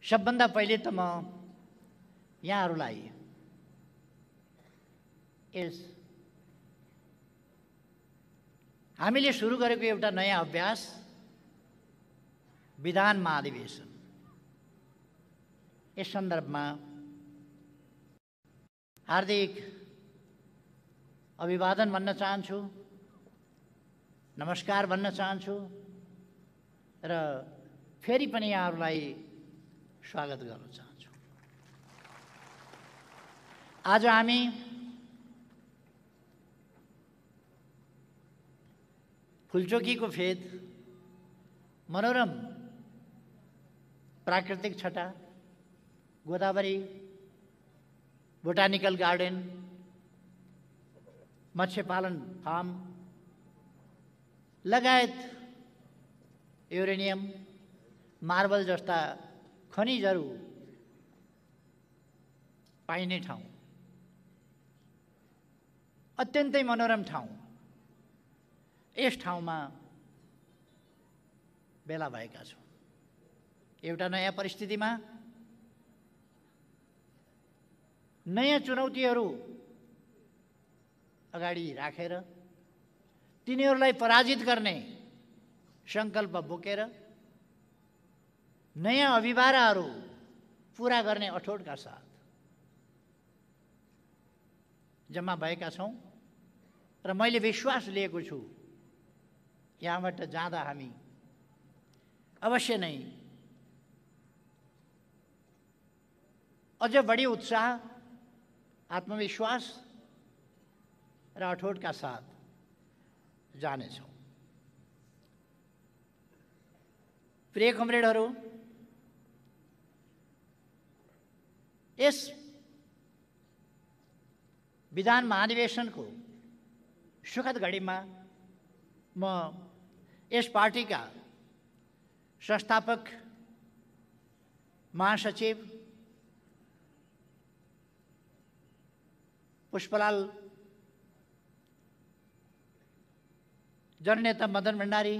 सबभन्दा पहिले त म यहाँहरूलाई यस हामीले सुरु गरेको एउटा नयाँ अभ्यास विधान महाधिवेशन यस सन्दर्भमा हार्दिक अभिवादन भन्न चाहन्छु, नमस्कार भन्न चाहन्छु र फेरि पनि यहाँहरूलाई स्वागत गर्न चाहन्छु। आज हामी फुलचोकीको फेद, मनोरम प्राकृतिक छटा, गोदावरी, बोटानिकल गार्डन, मत्स्य पालन फार्म लगायत युरेनियम, मार्बल जस्ता खनिजहरू पाइने ठाउँ, अत्यन्तै मनोरम ठाउँ, यस ठाउँमा भेला भएका छौँ। एउटा नयाँ परिस्थितिमा नयाँ चुनौतीहरू अगाडि राखेर तिनीहरूलाई पराजित गर्ने सङ्कल्प बोकेर नयाँ अभिभाराहरू पुरा गर्ने अठोटका साथ जम्मा भएका छौँ र मैले विश्वास लिएको छु यहाँबाट जाँदा हामी अवश्य नै अझ बढी उत्साह, आत्मविश्वास र अठोटका साथ जानेछौँ। प्रिय कमरेडहरू, यस विधान महाधिवेशनको सुखद घडीमा म यस पार्टीका संस्थापक महासचिव पुष्पलाल जननेता मदन भण्डारी,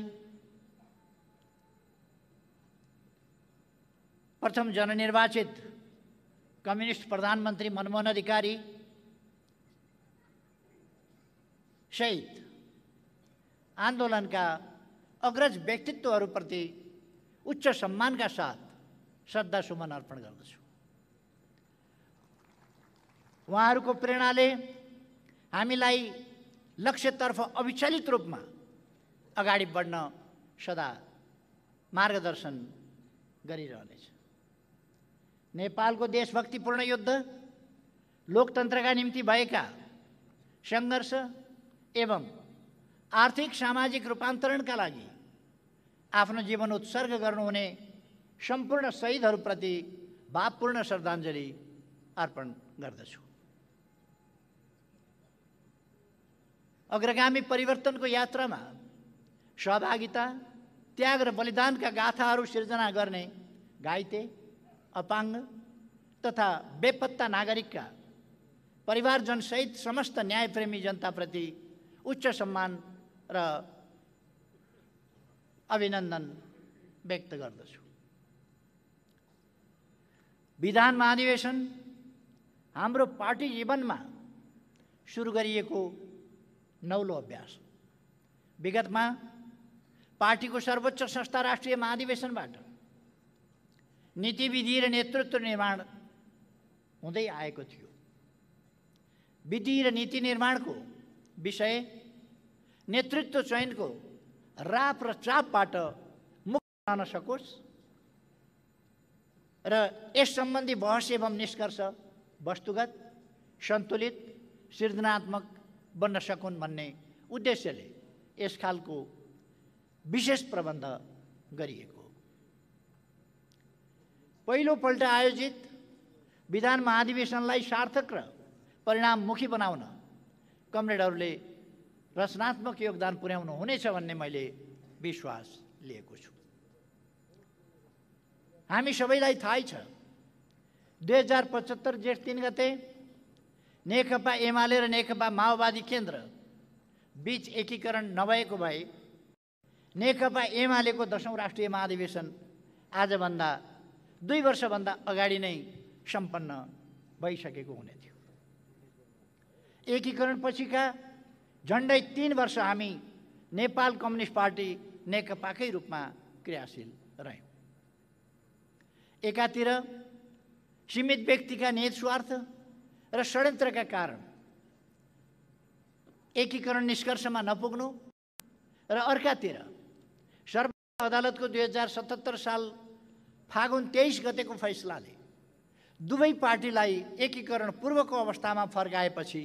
प्रथम जननिर्वाचित कम्युनिस्ट प्रधानमन्त्री मनमोहन अधिकारी सहित आन्दोलनका अग्रज व्यक्तित्वहरूप्रति उच्च सम्मानका साथ श्रद्धासुमन अर्पण गर्दछु। उहाँहरूको प्रेरणाले हामीलाई लक्ष्यतर्फ अविचलित रूपमा अगाडि बढ्न सदा मार्गदर्शन गरिरहनेछ। नेपालको देशभक्तिपूर्ण युद्ध, लोकतन्त्रका निम्ति भएका सङ्घर्ष एवं आर्थिक सामाजिक रूपान्तरणका लागि आफ्नो जीवन उत्सर्ग गर्नुहुने सम्पूर्ण शहीदहरूप्रति भावपूर्ण श्रद्धाञ्जली अर्पण गर्दछु। अग्रगामी परिवर्तनको यात्रामा सहभागिता, त्याग र बलिदानका गाथाहरू सिर्जना गर्ने घाइते, अपाङ्ग तथा बेपत्ता नागरिकका परिवारजनसहित समस्त न्यायप्रेमी जनताप्रति उच्च सम्मान र अभिनन्दन व्यक्त गर्दछु। विधान महाधिवेशन हाम्रो पार्टी जीवनमा सुरु गरिएको नौलो अभ्यास। विगतमा पार्टीको सर्वोच्च संस्था राष्ट्रिय महाधिवेशनबाट नीति विधि र नेतृत्व निर्माण हुँदै आएको थियो। विधि र नीति निर्माणको विषय, नेतृत्व चयनको राप र चापबाट मुक्त रहन सकोस् र यस सम्बन्धी बहस एवं निष्कर्ष वस्तुगत, सन्तुलित, सृजनात्मक बन्न सकुन् भन्ने उद्देश्यले यस खालको विशेष प्रबन्ध गरिएको। पहिलोपल्ट आयोजित विधान महाधिवेशनलाई सार्थक र परिणाममुखी बनाउन कमरेडहरूले रचनात्मक योगदान पुर्याउनु हुनेछ भन्ने मैले विश्वास लिएको छु। हामी सबैलाई थाहै छ 2075 जेठ 3 गते नेकपा एमाले र नेकपा माओवादी केन्द्र बीच एकीकरण नभएको भए नेकपा एमालेको 10औं राष्ट्रिय महाधिवेशन आजभन्दा 2 वर्षभन्दा अगाडि नै सम्पन्न भइसकेको हुने थियो। एकीकरण पछिका झन्डै 3 वर्ष हामी नेपाल कम्युनिस्ट पार्टी नेकपाकै रूपमा क्रियाशील रह्यौँ। एकातिर सीमित व्यक्तिका निहित स्वार्थ र षड्यन्त्रका कारण एकीकरण निष्कर्षमा नपुग्नु र अर्कातिर सर्वोच्च अदालतको 2077 साल फागुन 23 गतेको फैसलाले दुवै पार्टीलाई एकीकरण पूर्वको अवस्थामा फर्काएपछि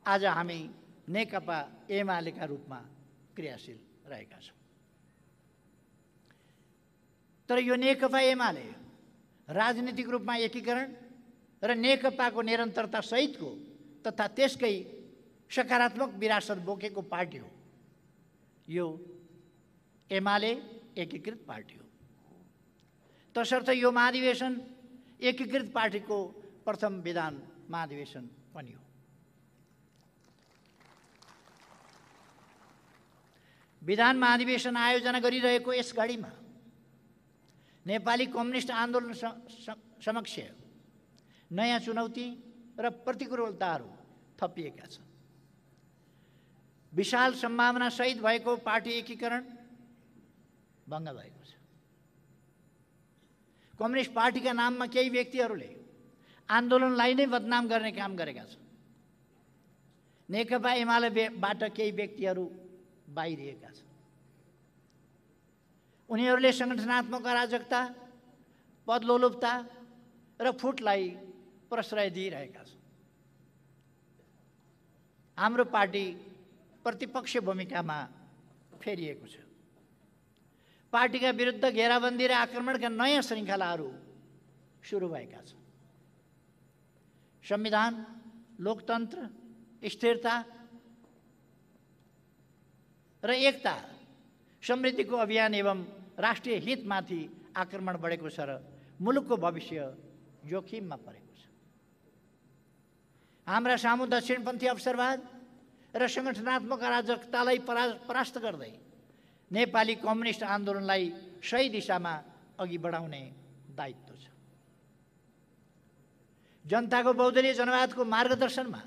आज हामी नेकपा एमालेका रूपमा क्रियाशील रहेका छौँ। तर यो नेकपा एमाले राजनीतिक रूपमा एकीकरण र नेकपाको निरन्तरता सहितको तथा त्यसकै सकारात्मक विरासत बोकेको पार्टी हो। यो एमाले एकीकृत पार्टी हो। तसर्थ यो महाधिवेशन एकीकृत पार्टीको प्रथम विधान महाधिवेशन पनि हो। विधान महाधिवेशन आयोजना गरिरहेको यस घडीमा नेपाली कम्युनिस्ट आन्दोलन समक्ष नयाँ चुनौती र प्रतिकूलताहरू थपिएका छन्। विशाल सम्भावना सहित भएको पार्टी एकीकरण भङ्ग भएको छ। कम्युनिस्ट पार्टीका नाममा केही व्यक्तिहरूले आन्दोलनलाई नै बदनाम गर्ने काम गरेका छन्। नेकपा एमालेबाट केही व्यक्तिहरू बाहिरिएका छन्। उनीहरूले सङ्गठनात्मक अराजकता, पदलोलुपता र फुटलाई प्रश्रय दिइरहेका छन्। हाम्रो पार्टी प्रतिपक्ष भूमिकामा फेरिएको छ। पार्टीका विरुद्ध घेराबन्दी र आक्रमणका नयाँ श्रृङ्खलाहरू सुरु भएका छन्। संविधान, लोकतन्त्र, स्थिरता र एकता समृद्धिको अभियान एवं राष्ट्रिय हितमाथि आक्रमण बढेको छ र मुलुकको भविष्य जोखिममा परेको छ। हाम्रा सामु दक्षिणपन्थी अवसरवाद र सङ्गठनात्मक अराजकतालाई परास्त गर्दै नेपाली कम्युनिस्ट आन्दोलनलाई सही दिशामा अघि बढाउने दायित्व छ। जनताको बहुदलीय जनवादको मार्गदर्शनमा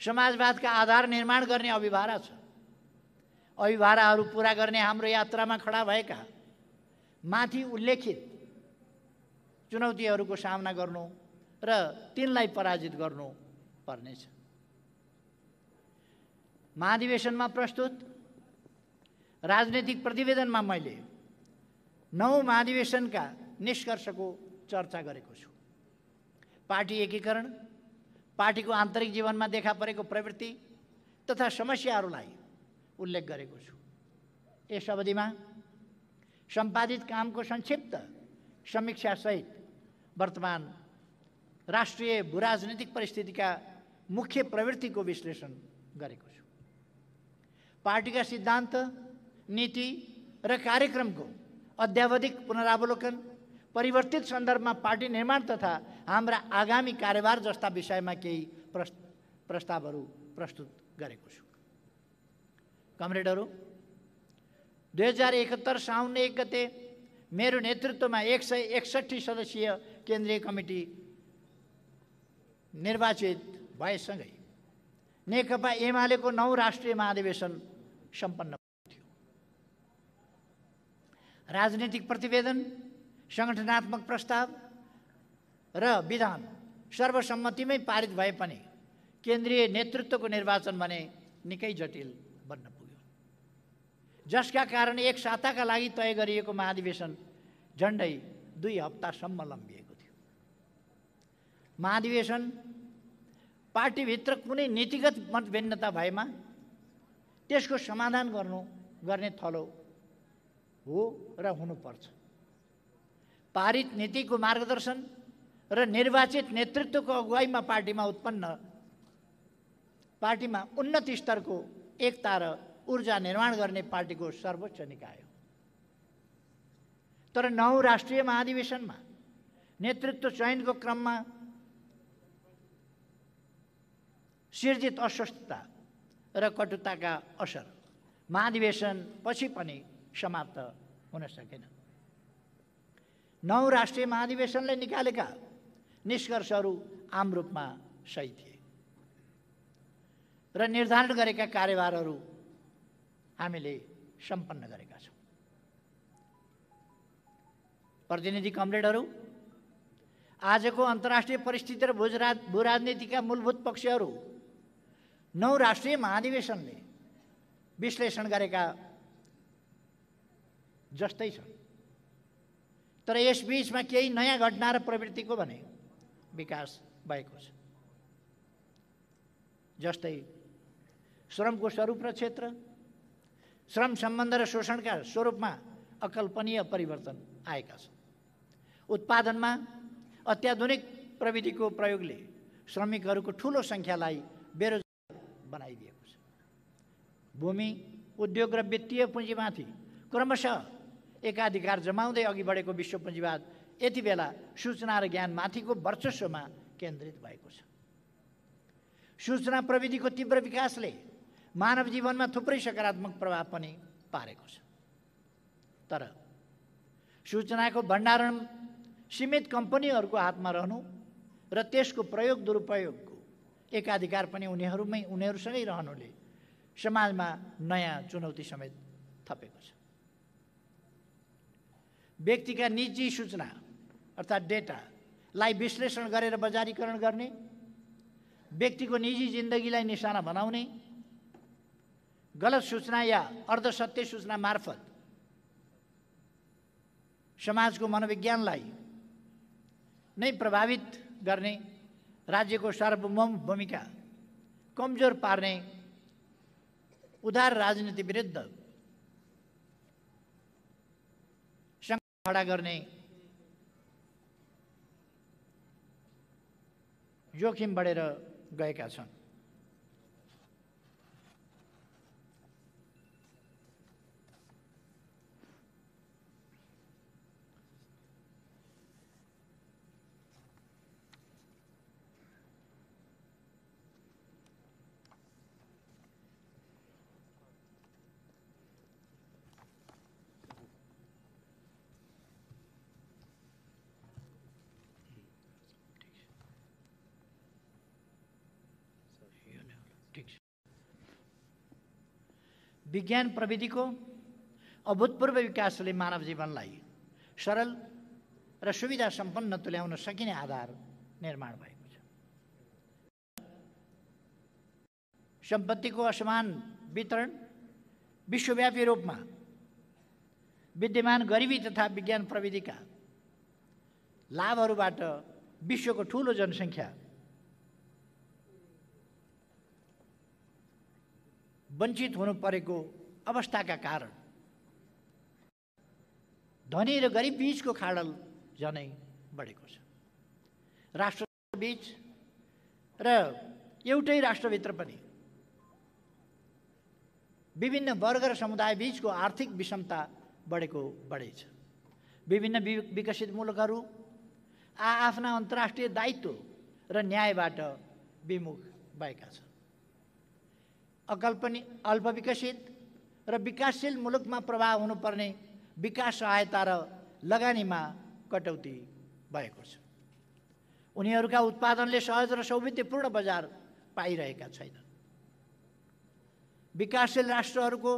समाजवादका आधार निर्माण गर्ने अभिभारा छ। अभिभाराहरू पूरा गर्ने हाम्रो यात्रामा खडा भएका माथि उल्लेखित चुनौतीहरूको सामना गर्नु र तिनलाई पराजित गर्नु पर्नेछ। महाधिवेशनमा प्रस्तुत राजनीतिक प्रतिवेदनमा मैले 9 महाधिवेशनका निष्कर्षको चर्चा गरेको छु। पार्टी एकीकरण, पार्टीको आन्तरिक जीवनमा देखा परेको प्रवृत्ति तथा समस्याहरूलाई उल्लेख गरेको छु। यस अवधिमा सम्पादित कामको संक्षिप्त समीक्षासहित वर्तमान राष्ट्रिय भूराजनीतिक परिस्थितिका मुख्य प्रवृत्तिको विश्लेषण गरेको छु। पार्टीका सिद्धान्त, नीति र कार्यक्रमको अद्यावधिक पुनरावलोकन, परिवर्तित सन्दर्भमा पार्टी निर्माण तथा हाम्रा आगामी कार्यभार जस्ता विषयमा केही प्रस्तावहरू प्रस्तुत गरेको छु। कमरेडहरू, 2071 साउन 1 गते मेरो नेतृत्वमा 161 सदस्यीय केन्द्रीय कमिटी निर्वाचित भएसँगै नेकपा एमालेको 9 राष्ट्रिय महाधिवेशन सम्पन्न थियो। राजनीतिक प्रतिवेदन, सङ्गठनात्मक प्रस्ताव र विधान सर्वसम्मतिमै पारित भए पनि केन्द्रीय नेतृत्वको निर्वाचन भने निकै जटिल बन्न पुग्यो, जसका कारण एक साताका लागि तय गरिएको महाधिवेशन झन्डै 2 हप्तासम्म लम्बिएको थियो। महाधिवेशन पार्टीभित्र कुनै नीतिगत मतभिन्नता भएमा त्यसको समाधान गर्ने थलो हो र हुनुपर्छ। पारित नीतिको मार्गदर्शन र निर्वाचित नेतृत्वको अगुवाईमा पार्टीमा उन्नत स्तरको एकता र ऊर्जा निर्माण गर्ने पार्टीको सर्वोच्च निकाय हो। तर 9 राष्ट्रिय महाधिवेशनमा नेतृत्व चयनको क्रममा सिर्जित अस्वस्थता र कटुताका असर महाधिवेशन पछि पनि समाप्त हुन सकेन। 9 राष्ट्रिय महाधिवेशनले निकालेका निष्कर्षहरू आम रूपमा सही थिए र निर्धारण गरेका कार्यभारहरू हामीले सम्पन्न गरेका छौँ। प्रतिनिधि कमरेडहरू, आजको अन्तर्राष्ट्रिय परिस्थिति र भूराजनीतिका मूलभूत पक्षहरू 9 राष्ट्रिय महाधिवेशनले विश्लेषण गरेका जस्तै छन्। तर यस बीचमा केही नयाँ घटना र प्रवृत्तिको भने विकास भएको छ। जस्तै श्रमको स्वरूप र क्षेत्र, श्रम सम्बन्ध र शोषणका स्वरूपमा अकल्पनीय परिवर्तन आएका छन्। उत्पादनमा अत्याधुनिक प्रविधिको प्रयोगले श्रमिकहरूको ठूलो सङ्ख्यालाई बेरोजगार बनाइदिएको छ। भूमि, उद्योग र वित्तीय पुँजीमाथि क्रमशः एकाधिकार जमाउँदै अघि बढेको विश्व पुँजीवाद यति बेला सूचना र ज्ञानमाथिको वर्चस्वमा केन्द्रित भएको छ। सूचना प्रविधिको तीव्र विकासले मानव जीवनमा थुप्रै सकारात्मक प्रभाव पनि पारेको छ। तर सूचनाको भण्डारण सीमित कम्पनीहरूको हातमा रहनु र त्यसको प्रयोग दुरुपयोगको एकाधिकार पनि उनीहरूसँगै रहनुले समाजमा नयाँ चुनौती समेत थपेको छ। व्यक्तिका निजी सूचना अर्थात् डेटालाई विश्लेषण गरेर बजारीकरण गर्ने, व्यक्तिको निजी जिन्दगीलाई निशाना बनाउने, गलत सूचना या अर्धसत्य सूचना मार्फत समाजको मनोविज्ञानलाई नै प्रभावित गर्ने, राज्यको सार्वभौम भूमिका कमजोर पार्ने, उदार राजनीति विरुद्ध खडा गर्ने जोखिम बढेर गएका छन्। विज्ञान प्रविधिको अभूतपूर्व विकासले मानव जीवनलाई सरल र सुविधा सम्पन्न तुल्याउन सकिने आधार निर्माण भएको छ। सम्पत्तिको असमान वितरण, विश्वव्यापी रूपमा विद्यमान गरिबी तथा विज्ञान प्रविधिका लाभहरूबाट विश्वको ठूलो जनसङ्ख्या वञ्चित हुनु परेको अवस्थाका कारण धनी र गरिब बीचको खाडल झनै बढेको छ। राष्ट्रबीच र एउटै राष्ट्रभित्र पनि विभिन्न वर्ग र समुदाय बीचको आर्थिक विषमता बढेको बढेछ। विभिन्न विकसित मुलुकहरू आफ्ना अन्तर्राष्ट्रिय दायित्व र न्यायबाट विमुख भएका छन्। अल्पविकसित र विकासशील मुलुकमा प्रभाव हुनुपर्ने विकास सहायता र लगानीमा कटौती भएको छ। उनीहरूका उत्पादनले सहज र सौविध्यपूर्ण बजार पाइरहेका छैनन्। विकासशील राष्ट्रहरूको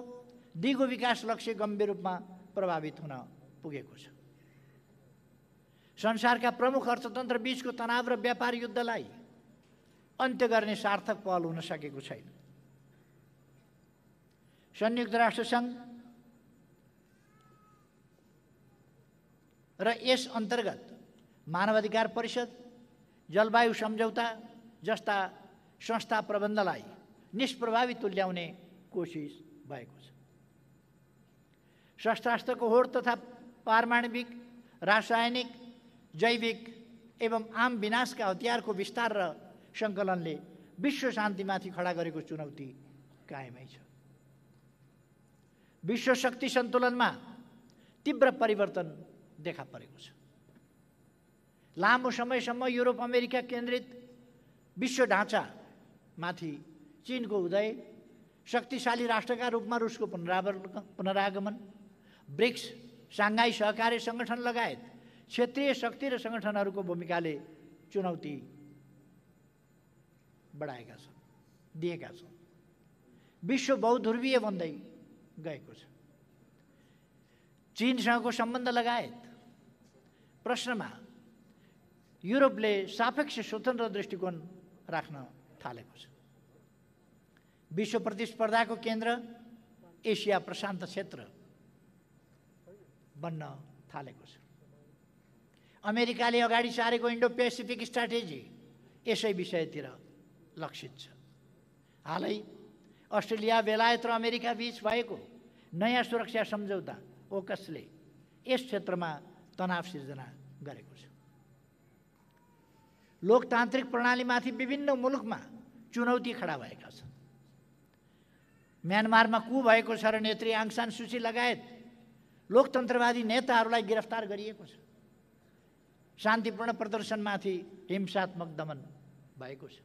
दिगो विकास लक्ष्य गम्भीर रूपमा प्रभावित हुन पुगेको छ। संसारका प्रमुख अर्थतन्त्र बीचको तनाव र व्यापार युद्धलाई अन्त्य गर्ने सार्थक पहल हुन सकेको छैन। संयुक्त राष्ट्रसङ्घ र यस अन्तर्गत मानवाधिकार परिषद, जलवायु सम्झौता जस्ता संस्था प्रबन्धलाई निष्प्रभावी तुल्याउने कोसिस भएको छ। शस्त्रास्त्रको होड तथा पारमाणविक, रासायनिक, जैविक एवं आम विनाशका हतियारको विस्तार र सङ्कलनले विश्व शान्तिमाथि खडा गरेको चुनौती कायमै छ। विश्व शक्ति सन्तुलनमा तीव्र परिवर्तन देखा परेको छ। लामो समयसम्म युरोप अमेरिका केन्द्रित विश्व ढाँचामाथि चीनको उदय, शक्तिशाली राष्ट्रका रूपमा रुसको पुनरागमन, ब्रिक्स, साङ्घाई सहकार्य सङ्गठन लगायत क्षेत्रीय शक्ति र सङ्गठनहरूको भूमिकाले चुनौती बढाएका छन्, दिएका छन्। विश्व बहुध्रुवीय बन्दै गएको छ। चीनसँगको सम्बन्ध लगायत प्रश्नमा युरोपले सापेक्ष स्वतन्त्र दृष्टिकोण राख्न थालेको छ। विश्व प्रतिस्पर्धाको केन्द्र एसिया प्रशान्त क्षेत्र बन्न थालेको छ। अमेरिकाले अगाडि सारेको इन्डो पेसिफिक स्ट्राटेजी यसै विषयतिर लक्षित छ। हालै अस्ट्रेलिया, बेलायत र अमेरिका बीच भएको नयाँ सुरक्षा सम्झौता ओकसले यस क्षेत्रमा तनाव सिर्जना गरेको छ। लोकतान्त्रिक प्रणालीमाथि विभिन्न मुलुकमा चुनौती खडा भएका छन्। म्यानमारमा कु भएको छ र नेत्री आङ सान सुची लगायत लोकतन्त्रवादी नेताहरूलाई गिरफ्तार गरिएको छ। शान्तिपूर्ण प्रदर्शनमाथि हिंसात्मक दमन भएको छ।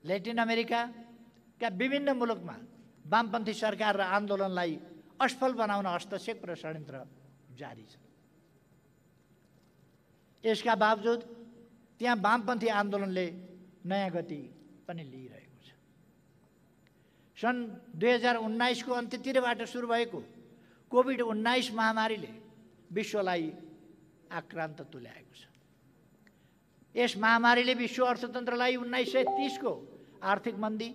ल्याटिन अमेरिकाका विभिन्न मुलुकमा वामपन्थी सरकार र आन्दोलनलाई असफल बनाउन हस्तक्षेप र षड्यन्त्र जारी छ। यसका बावजुद त्यहाँ वामपन्थी आन्दोलनले नयाँ गति पनि लिइरहेको छ। सन् 2019 को अन्त्यतिरबाट सुरु भएको कोभिड-19 महामारीले विश्वलाई आक्रान्त तुल्याएको छ। यस महामारीले विश्व अर्थतन्त्रलाई 1930 को आर्थिक मन्दी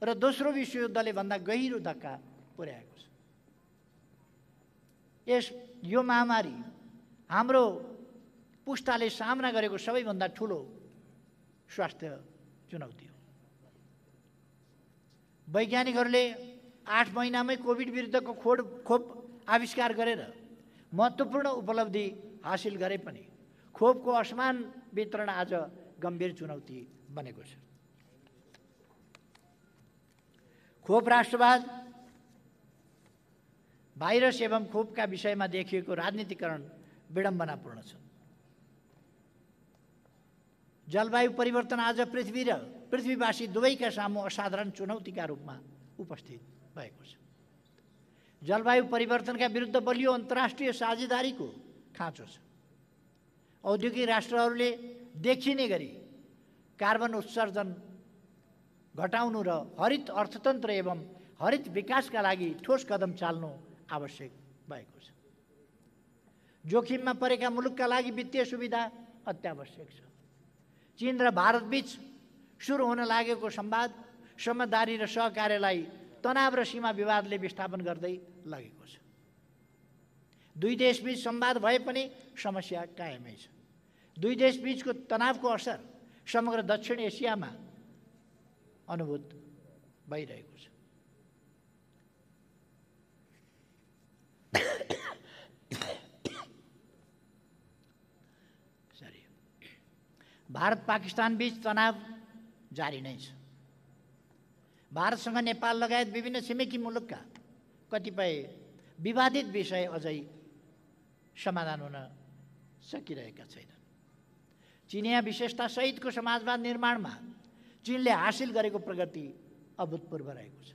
र दोस्रो विश्वयुद्धले भन्दा गहिरो धक्का पुर्याएको छ। यो महामारी हाम्रो पुस्ताले सामना गरेको सबैभन्दा ठुलो स्वास्थ्य चुनौती हो। वैज्ञानिकहरूले 8 महिनामै कोभिड विरुद्धको खोप आविष्कार गरेर महत्त्वपूर्ण उपलब्धि हासिल गरे पनि खोपको असमान वितरण आज गम्भीर चुनौती बनेको छ। खोप राष्ट्रवाद, भाइरस एवं खोपका विषयमा देखिएको राजनीतिकरण विडम्बनापूर्ण छ। जलवायु परिवर्तन आज पृथ्वी र पृथ्वीवासी दुवैका सामु असाधारण चुनौतीका रूपमा उपस्थित भएको छ। जलवायु परिवर्तनका विरुद्ध बलियो अन्तर्राष्ट्रिय साझेदारीको खाँचो छ। औद्योगिक राष्ट्रहरूले देखिने गरी कार्बन उत्सर्जन घटाउनु र हरित अर्थतन्त्र एवं हरित विकासका लागि ठोस कदम चाल्नु आवश्यक भएको छ। जोखिममा परेका मुलुकका लागि वित्तीय सुविधा अत्यावश्यक छ। चीन र भारत बीच सुरु हुन लागेको संवाद, समझदारी र सहकार्यलाई तनाव र सीमा विवादले विस्थापन गर्दै लगेको छ। दुई देशबीच संवाद भए पनि समस्या कायमै छ। दुई देशबीचको तनावको असर समग्र दक्षिण एसियामा अनुभूत भइरहेको छ। भारत पाकिस्तान बीच तनाव जारी नै छ। भारतसँग नेपाल लगायत विभिन्न छिमेकी मुलुकका कतिपय विवादित विषय अझै समाधान हुन सकिरहेका छैनन्। चिनिया विशेषता सहितको समाजवाद निर्माणमा चीनले हासिल गरेको प्रगति अभूतपूर्व रहेको छ।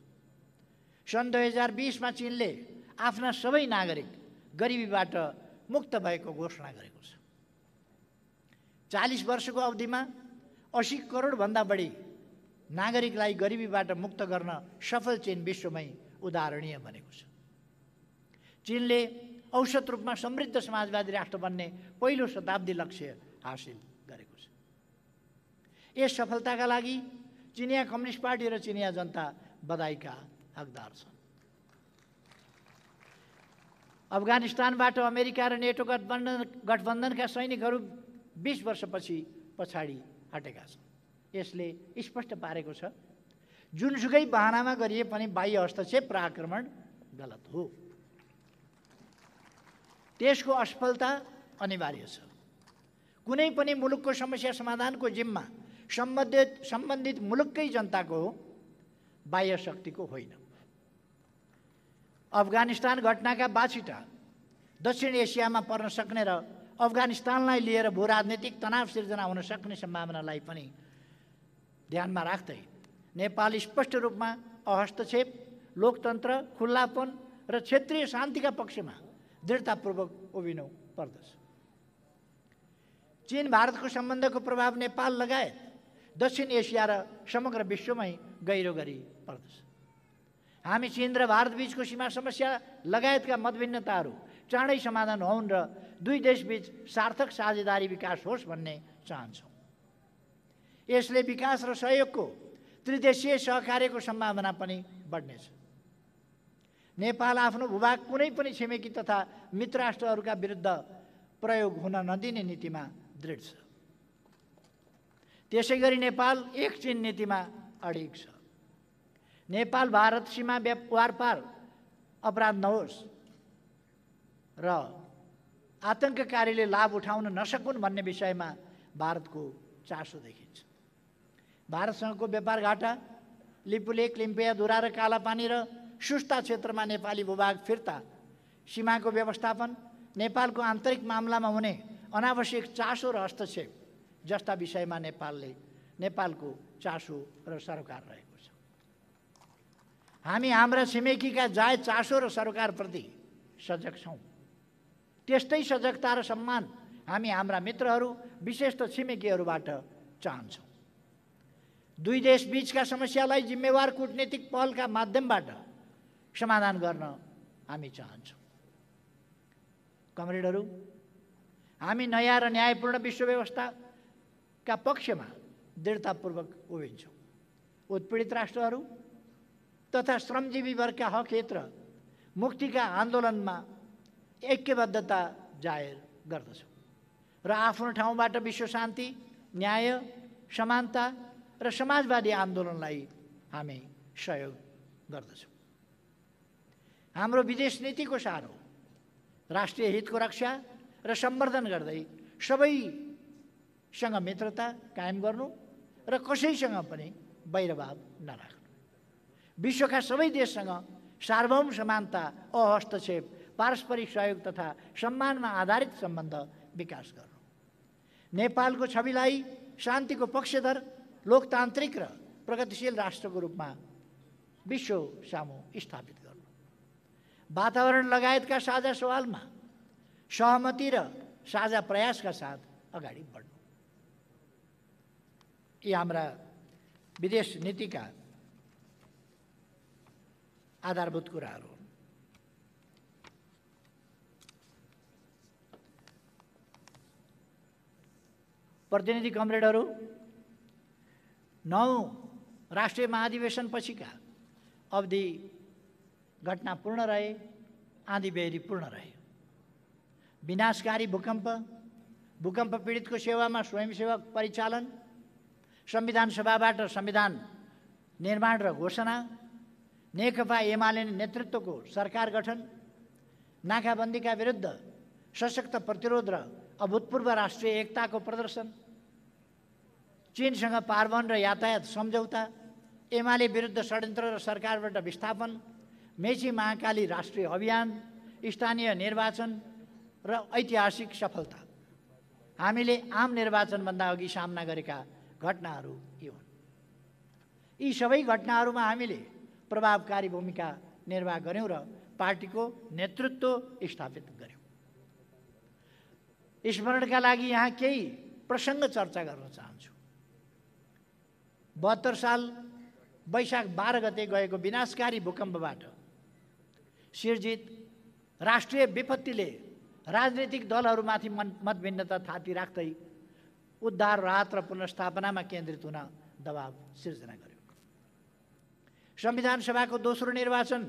सन् 2020 मा चीनले आफ्ना सबै नागरिक गरिबीबाट मुक्त भएको घोषणा गरेको छ। 40 वर्षको अवधिमा 80 करोड भन्दा बढी नागरिकलाई गरिबीबाट मुक्त गर्न सफल चीन विश्वमै उदाहरणीय बनेको छ। चीनले औसत रूपमा समृद्ध समाजवादी राष्ट्र बन्ने पहिलो शताब्दी लक्ष्य हासिल गरेको छ। यस सफलताका लागि चिनिया कम्युनिस्ट पार्टी र चिनिया जनता बधाईका हकदार छन्। अफगानिस्तानबाट अमेरिका र नेटो गठबन्धनका सैनिकहरू 20 वर्षपछि पछाडि हटेका छन्। यसले स्पष्ट पारेको छ जुनसुकै बहानामा गरिए पनि बाह्य हस्तक्षेप र आक्रमण गलत हो। त्यसको असफलता अनिवार्य छ। कुनै पनि मुलुकको समस्या समाधानको जिम्मा सम्बन्धित मुलुककै जनताको हो, बाह्य शक्तिको होइन। अफगानिस्तान घटनाका बाछिटा दक्षिण एसियामा पर्न सक्ने र अफगानिस्तानलाई लिएर भूराजनीतिक तनाव सिर्जना हुन सक्ने सम्भावनालाई पनि ध्यानमा राख्दै नेपाल स्पष्ट रूपमा अहस्तक्षेप, लोकतन्त्र, खुल्लापन र क्षेत्रीय शान्तिका पक्षमा दृढतापूर्वक उभिनु पर्दछ। चीन भारतको सम्बन्धको प्रभाव नेपाल लगायत दक्षिण एसिया र समग्र विश्वमै गहिरो गरी पर्दछ। हामी चीन र भारत बीचको सीमा समस्या लगायतका मतभिन्नताहरू चाँडै समाधान होउन् र दुई देशबीच सार्थक साझेदारी विकास होस् भन्ने चाहन्छौँ। यसले विकास र सहयोगको त्रिदेशीय सहकार्यको सम्भावना पनि बढ्नेछ। नेपाल आफ्नो भूभाग कुनै पनि छिमेकी तथा मित्र राष्ट्रहरूका विरुद्ध प्रयोग हुन नदिने नीतिमा दृढ छ। त्यसै गरी नेपाल एक चीन नीतिमा अडिग छ। नेपाल भारत सीमा वारपार अपराध नहोस् र आतङ्ककारीले लाभ उठाउन नसकुन् भन्ने विषयमा भारतको चासो देखिन्छ। भारतसँगको व्यापार घाटा, लिपुलेक, लिम्पियाधुरा र कालापानी र सुस्ता क्षेत्रमा नेपाली भूभाग फिर्ता, सीमाको व्यवस्थापन, नेपालको आन्तरिक मामलामा हुने अनावश्यक चासो र हस्तक्षेप जस्ता विषयमा नेपालको चासो र सरोकार रहेको छ। हामी हाम्रा छिमेकीका जायज चासो र सरोकारप्रति सजग छौँ। त्यस्तै सजगता र सम्मान हामी हाम्रा मित्रहरू विशेषत छिमेकीहरूबाट चाहन्छौँ। दुई देश बीचका समस्यालाई जिम्मेवार कूटनीतिक पहलका माध्यमबाट समाधान गर्न हामी चाहन्छौँ। कमरेडहरू, हामी नयाँ र न्यायपूर्ण विश्व व्यवस्थाका पक्षमा दृढतापूर्वक उभिन्छौँ। उत्पीडित राष्ट्रहरू तथा श्रमजीवी वर्गका हक हित र मुक्तिका आन्दोलनमा ऐक्यबद्धता जाहेर गर्दछौँ र आफ्नो ठाउँबाट विश्व शान्ति, न्याय, समानता र समाजवादी आन्दोलनलाई हामी सहयोग गर्दछौँ। हाम्रो विदेश नीतिको सारो राष्ट्रिय हितको रक्षा र सम्वर्धन गर्दै सबैसँग मित्रता कायम गर्नु र कसैसँग पनि वैरभाव नराख्नु, विश्वका सबै देशसँग सार्वभौम समानता, अहस्तक्षेप, पारस्परिक सहयोग तथा सम्मानमा आधारित सम्बन्ध विकास गर्नु, नेपालको छविलाई शान्तिको पक्षधर, लोकतान्त्रिक र प्रगतिशील राष्ट्रको रूपमा विश्व सामु स्थापित गर्नु, वातावरण लगायतका साझा सवालमा सहमति र साझा प्रयासका साथ अगाडि बढ्नु। यी हाम्रा विदेश नीतिका आधारभूत कुराहरू हुन्। प्रतिनिधि कमरेडहरू, 9 राष्ट्रिय महाधिवेशन पछिका अवधि घटना पूर्ण रहे, आँधी बेहरी पूर्ण रहे। विनाशकारी भूकम्प पीडितको सेवामा स्वयंसेवक परिचालन, संविधान सभाबाट संविधान निर्माण र घोषणा, नेकपा एमाले नेतृत्वको सरकार गठन, नाकाबन्दीका विरुद्ध सशक्त प्रतिरोध र अभूतपूर्व राष्ट्रिय एकताको प्रदर्शन, चीनसँग पारवन र यातायात सम्झौता, एमाले विरुद्ध षड्यन्त्र र सरकारबाट विस्थापन, मेची महाकाली राष्ट्रिय अभियान, स्थानीय निर्वाचन र ऐतिहासिक सफलता। हामीले आम निर्वाचनभन्दा अघि सामना गरेका घटनाहरू यी हुन्। यी सबै घटनाहरूमा हामीले प्रभावकारी भूमिका निर्वाह गर्यौँ र पार्टीको नेतृत्व स्थापित गर्यौँ। स्मरणका लागि यहाँ केही प्रसङ्ग चर्चा गर्न चाहन्छु। 72 साल वैशाख 12 गते गएको विनाशकारी भूकम्पबाट सिर्जित राष्ट्रिय विपत्तिले राजनीतिक दलहरूमाथि मतभिन्नता थाती राख्दै उद्धार, राहत र पुनर्स्थापनामा केन्द्रित हुन दबाव सिर्जना गर्यो। संविधान सभाको दोस्रो निर्वाचन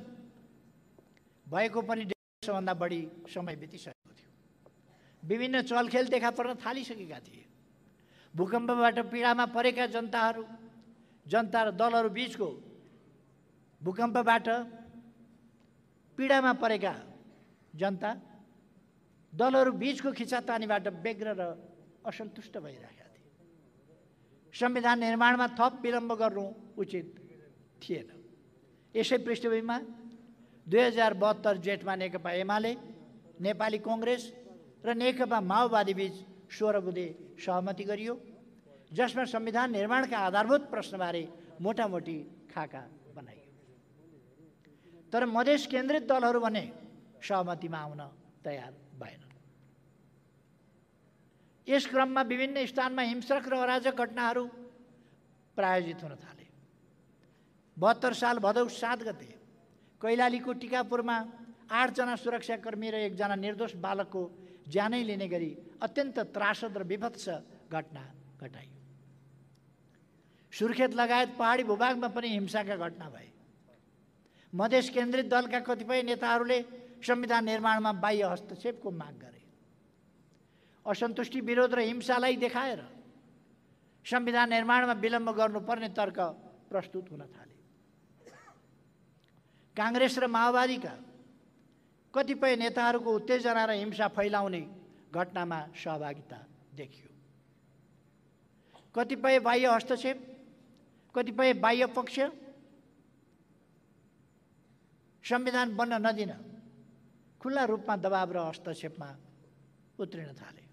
भएको पनि 1.5 वर्षभन्दा बढी समय बितिसकेको थियो। विभिन्न चलखेल देखा पर्न थालिसकेका थिए। भूकम्पबाट पीडामा परेका जनता र दलहरू बीचको भूकम्पबाट पीडामा परेका जनता दलहरू बीचको खिचातानीबाट व्यग्र र असन्तुष्ट भइरहेका थिए। संविधान निर्माणमा थप विलम्ब गर्नु उचित थिएन। यसै पृष्ठभूमिमा 2072 जेठमा नेकपा एमाले, नेपाली कङ्ग्रेस र नेकपा माओवादी बीच 16 बुँदे सहमति गरियो, जसमा संविधान निर्माणका आधारभूत प्रश्नबारे मोटामोटी खाका बनाइयो। तर मधेस केन्द्रित दलहरू भने सहमतिमा आउन तयार भएनन्। यस क्रममा विभिन्न स्थानमा हिंसक र अराजक घटनाहरू प्रायोजित हुन थाले। 72 साल भदौ 7 गते कैलालीको टिकापुरमा 8 जना सुरक्षाकर्मी र 1 जना निर्दोष बालकको ज्यानै लिने गरी अत्यन्त त्रासद र विभत्स घटना घटाइयो। सुर्खेत लगायत पहाडी भूभागमा पनि हिंसाका घटना भए। मधेस केन्द्रित दलका कतिपय नेताहरूले संविधान निर्माणमा बाह्य हस्तक्षेपको माग गरे। असन्तुष्टि, विरोध र हिंसालाई देखाएर संविधान निर्माणमा विलम्ब गर्नुपर्ने तर्क प्रस्तुत हुन थाले। कांग्रेस र माओवादीका कतिपय नेताहरूको उत्तेजना र हिंसा फैलाउने घटनामा सहभागिता देखियो। कतिपय बाह्य हस्तक्षेप, कतिपय बाह्य पक्ष संविधान बन्न नदिन खुल्ला रूपमा दबाव र हस्तक्षेपमा उत्रिन थाले।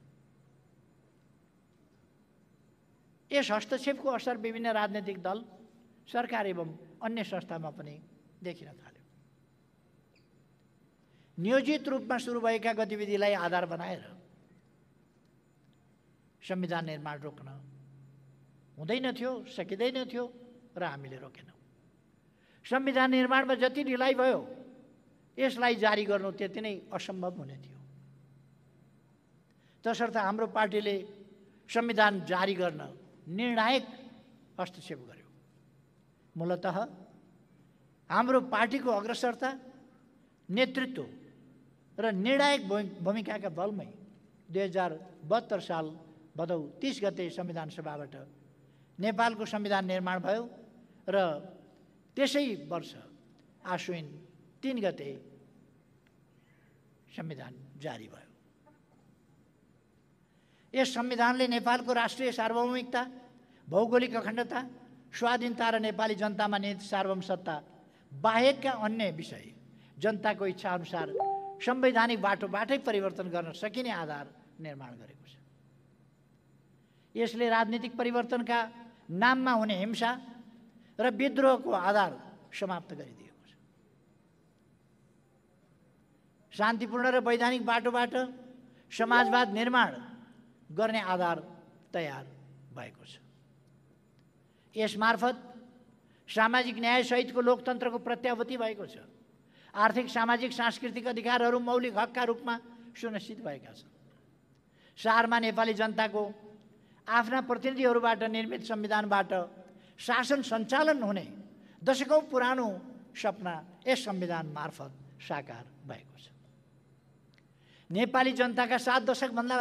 यस हस्तक्षेपको असर विभिन्न राजनैतिक दल, सरकार एवं अन्य संस्थामा पनि देखिन थाल्यो। नियोजित रूपमा सुरु भएका गतिविधिलाई आधार बनाएर संविधान निर्माण रोक्न हुँदैन थियो, सकिँदैन थियो र हामीले रोकेनौँ। संविधान निर्माणमा जति ढिलाइ भयो यसलाई जारी गर्नु त्यति नै असम्भव हुने थियो। तसर्थ हाम्रो पार्टीले संविधान जारी गर्न निर्णायक हस्तक्षेप गर्यो। मूलतः हाम्रो पार्टीको अग्रसरता, नेतृत्व र निर्णायक भूमिकाका बलमै 2072 साल भदौ 30 गते संविधान सभाबाट नेपालको संविधान निर्माण भयो र त्यसै वर्ष आश्विन 3 गते संविधान जारी भयो। यस संविधानले नेपालको राष्ट्रिय सार्वभौमिकता, भौगोलिक अखण्डता, स्वाधीनता र नेपाली जनतामा निहित सार्वभौम सत्ता बाहेकका अन्य विषय जनताको इच्छा अनुसार संवैधानिक बाटोबाटै परिवर्तन गर्न सकिने आधार निर्माण गरेको छ। यसले राजनीतिक परिवर्तनका नाममा हुने हिंसा र विद्रोहको आधार समाप्त गरिदिएको छ। शान्तिपूर्ण र वैधानिक बाटोबाट समाजवाद निर्माण गर्ने आधार तयार भएको छ। यसमार्फत सामाजिक न्यायसहितको लोकतन्त्रको प्रत्याभूति भएको छ। आर्थिक, सामाजिक, सांस्कृतिक अधिकारहरू मौलिक हकका रूपमा सुनिश्चित भएका छन्। शहरमा नेपाली जनताको आफ्ना प्रतिनिधिहरूबाट निर्मित संविधानबाट शासन सञ्चालन हुने दशकौँ पुरानो सपना यस संविधान मार्फत साकार भएको छ। नेपाली जनताका 7 दशकभन्दा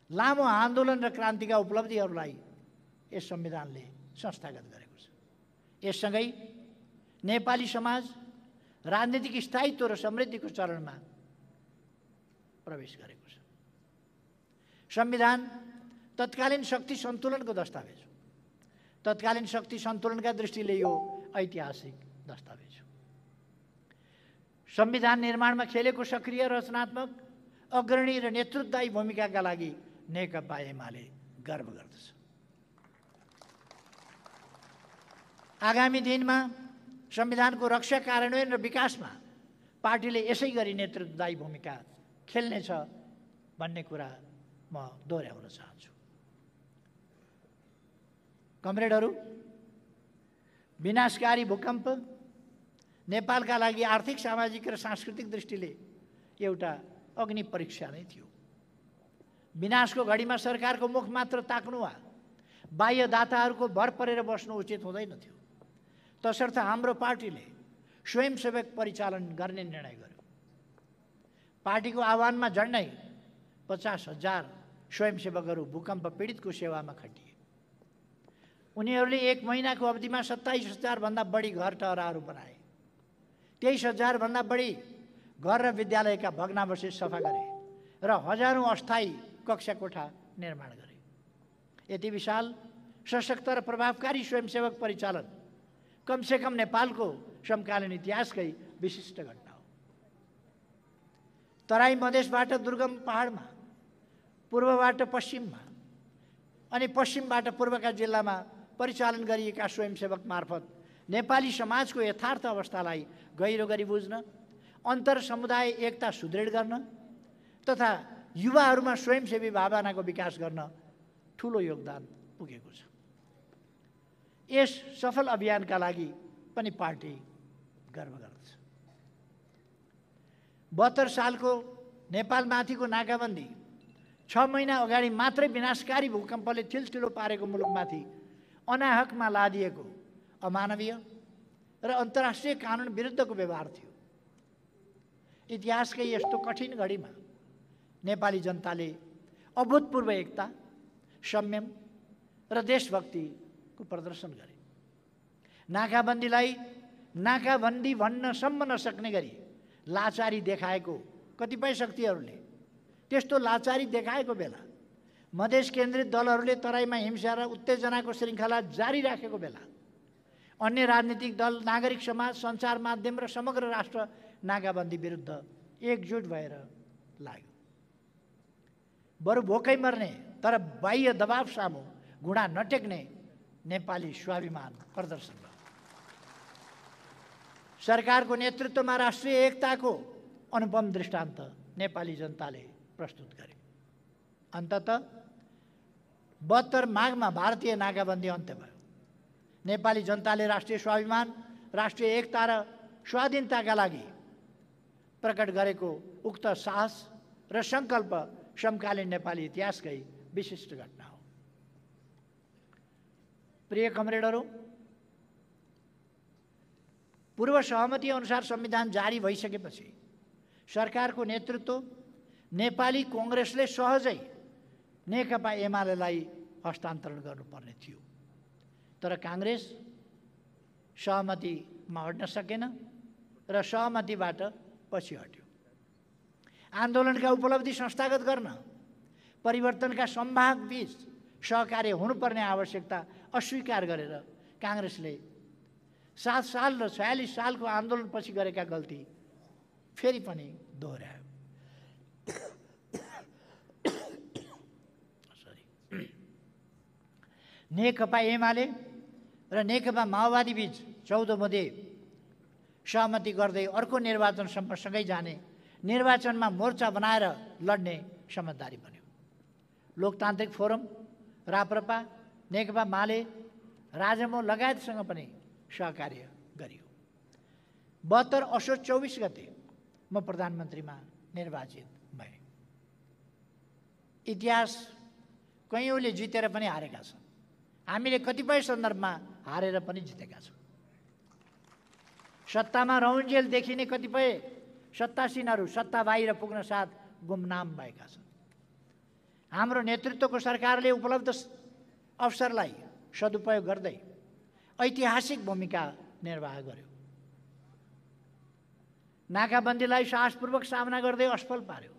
लामो आन्दोलन र क्रान्तिका उपलब्धिहरूलाई यस संविधानले संस्थागत गरेको छ। यससँगै नेपाली समाज राजनीतिक स्थायित्व र समृद्धिको चरणमा प्रवेश गरेको छ। संविधान तत्कालीन शक्ति सन्तुलनको दस्तावेज हो। तत्कालीन शक्ति सन्तुलनका दृष्टिले यो ऐतिहासिक दस्तावेज हो। संविधान निर्माणमा खेलेको सक्रिय, रचनात्मक, अग्रणी र नेतृत्वदायी भूमिकाका लागि नेकपा एमाले गर्व गर्दछ। आगामी दिनमा संविधानको रक्षा, कार्यान्वयन र विकासमा पार्टीले यसै गरी नेतृत्वदायी भूमिका खेल्नेछ भन्ने कुरा म दोहोऱ्याउन चाहन्छु। कमरेडहरू, विनाशकारी भूकम्प नेपालका लागि आर्थिक, सामाजिक र सांस्कृतिक दृष्टिले एउटा अग्नि परीक्षा नै थियो। विनाशको घडीमा सरकारको मुख मात्र ताक्नु वा बाह्य दाताहरूको भर परेर बस्नु उचित हुँदैन थियो। तसर्थ हाम्रो पार्टीले स्वयंसेवक परिचालन गर्ने निर्णय गर्यो। पार्टीको आह्वानमा झन्डै 50,000 स्वयंसेवकहरू भूकम्प पीडितको सेवामा खटिए। उनीहरूले 1 महिनाको अवधिमा 27,000 भन्दा बढी घर टहराहरू बनाए। 23,000 भन्दा बढी घर र विद्यालयका भग्नावशेष सफा गरे र हजारौं अस्थायी कक्षा कोठा निर्माण गरे। यति विशाल, सशक्त र प्रभावकारी स्वयंसेवक परिचालन कमसेकम नेपालको समकालीन इतिहासकै विशिष्ट घटना हो। तराई मधेसबाट दुर्गम पहाडमा, पूर्वबाट पश्चिममा अनि पश्चिमबाट पूर्वका जिल्लामा परिचालन गरिएका स्वयंसेवक मार्फत नेपाली समाजको यथार्थ अवस्थालाई गहिरो गरी बुझ्न, अन्तर समुदाय एकता सुदृढ गर्न तथा युवाहरूमा स्वयंसेवी भावनाको विकास गर्न ठुलो योगदान पुगेको छ। यस सफल अभियानका लागि पनि पार्टी गर्व गर्दछ। 72 सालको नेपालमाथिको नाकाबन्दी 6 महिना अगाडि मात्रै विनाशकारी भूकम्पले ठिलठिलो पारेको मुलुकमाथि अनाहकमा लादिएको अमानवीय र अन्तर्राष्ट्रिय कानुन विरुद्धको व्यवहार थियो। इतिहासकै यस्तो कठिन घडीमा नेपाली जनताले अभूतपूर्व एकता, संयम र देशभक्तिको प्रदर्शन गरे। नाकाबन्दीलाई नाकाबन्दी भन्न सम्म नसक्ने गरी लाचारी देखाएको कतिपय शक्तिहरूले त्यस्तो लाचारी देखाएको बेला मधेस केन्द्रित दलहरूले तराईमा हिंसा र उत्तेजनाको श्रृङ्खला जारी राखेको बेला अन्य राजनीतिक दल, नागरिक समाज, सञ्चार माध्यम र समग्र राष्ट्र नाकाबन्दी विरुद्ध एकजुट भएर लाग्यो। बरु भोकै मर्ने तर बाह्य दबाव सामु घुँडा नटेक्ने नेपाली स्वाभिमान प्रदर्शन भयो। सरकारको नेतृत्वमा राष्ट्रिय एकताको अनुपम दृष्टान्त नेपाली जनताले प्रस्तुत गरे। अन्ततः 72 माघमा भारतीय नाकाबन्दी अन्त्य भयो। नेपाली जनताले राष्ट्रिय स्वाभिमान, राष्ट्रिय एकता र स्वाधीनताका लागि प्रकट गरेको उक्त साहस र सङ्कल्प समकालीन नेपाली इतिहासकै विशिष्ट घटना हो। प्रिय कमरेडहरू, पूर्व सहमति अनुसार संविधान जारी भइसकेपछि सरकारको नेतृत्व नेपाली कांग्रेसले सहजै नेकपा एमालेलाई हस्तान्तरण गर्नुपर्ने थियो। तर कांग्रेस सहमतिमा अड्न सकेन र सहमतिबाट पछि हट्यो। आन्दोलनका उपलब्धि संस्थागत गर्न परिवर्तनका सम्भाग बीच सहकार्य हुनुपर्ने आवश्यकता अस्वीकार गरेर कांग्रेसले 7 साल र 46 सालको आन्दोलनपछि गरेका गल्ती फेरि पनि दोहोर्यायो। नेकपा एमाले र नेकपा माओवादी बीच 14 मध्ये सहमति गर्दै अर्को निर्वाचनसम्म सँगै जाने, निर्वाचनमा मोर्चा बनाएर लड्ने समझदारी बन्यो। लोकतान्त्रिक फोरम, राप्रपा, नेकपा माले, राजमो लगायतसँग पनि सहकार्य गरियो। 72 असोज 24 गते म प्रधानमन्त्रीमा निर्वाचित भएँ। इतिहास कैयौँले जितेर पनि हारेका छन्। हामीले कतिपय सन्दर्भमा हारेर पनि जितेका छौँ। सत्तामा रौन्जेल देखिने कतिपय सत्तासीनहरू सत्ता बाहिर पुग्न साथ गुमनाम भएका छन्। हाम्रो नेतृत्वको सरकारले उपलब्ध अवसरलाई सदुपयोग गर्दै ऐतिहासिक भूमिका निर्वाह गर्यो। नाकाबन्दीलाई साहसपूर्वक सामना गर्दै असफल पार्यो।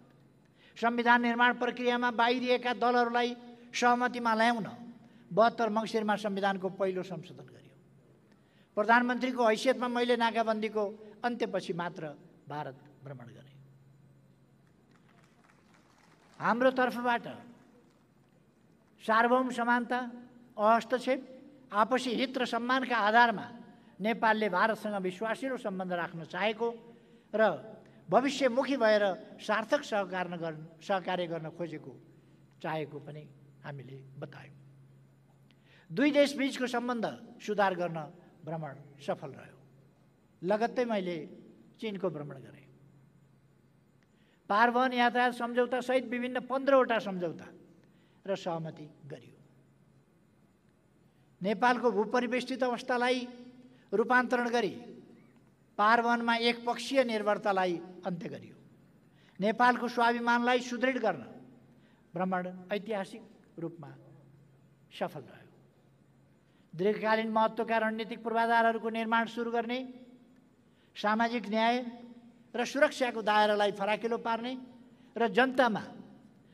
संविधान निर्माण प्रक्रियामा बाहिरिएका दलहरूलाई सहमतिमा ल्याउन 72 मङ्सिरमा संविधानको पहिलो संशोधन गरियो। प्रधानमन्त्रीको हैसियतमा मैले नाकाबन्दीको अन्त्यपछि मात्र भारत भ्रमण गरेँ। हाम्रो तर्फबाट सार्वभौम समानता, अहस्तक्षेप, आपसी हित र सम्मानका आधारमा नेपालले भारतसँग विश्वासिलो सम्बन्ध राख्न चाहेको र भविष्यमुखी भएर सार्थक सहकार्य गर्न खोजेको चाहेको पनि हामीले बतायौँ। दुई देश बीचको सम्बन्ध सुधार गर्न भ्रमण सफल रह्यो। लगत्तै मैले चीनको भ्रमण गरेँ। पारवहन यातायात सम्झौता सहित विभिन्न 15वटा सम्झौता र सहमति गरियो। नेपालको भूपरिवेष्टित अवस्थालाई रूपान्तरण गरी पारवहनमा एकपक्षीय निर्भरतालाई अन्त्य गरियो। नेपालको स्वाभिमानलाई सुदृढ गर्न भ्रमण ऐतिहासिक रूपमा सफल रह्यो। दीर्घकालीन महत्त्वका रणनीतिक पूर्वाधारहरूको निर्माण सुरु गर्ने, सामाजिक न्याय र सुरक्षाको दायरालाई फराकिलो पार्ने र जनतामा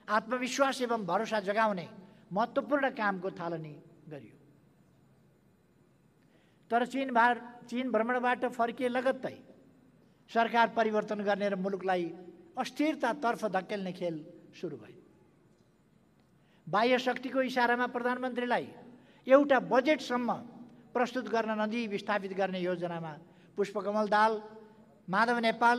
आत्मविश्वास एवं भरोसा जगाउने महत्त्वपूर्ण कामको थालनी गरियो। तर चीन भ्रमणबाट फर्किए लगत्तै सरकार परिवर्तन गर्ने र मुलुकलाई अस्थिरतातर्फ धकेल्ने खेल सुरु भयो। बाह्य शक्तिको इसारामा प्रधानमन्त्रीलाई एउटा बजेटसम्म प्रस्तुत गर्न नदिई विस्थापित गर्ने योजनामा पुष्पकमल दाहाल, माधव नेपाल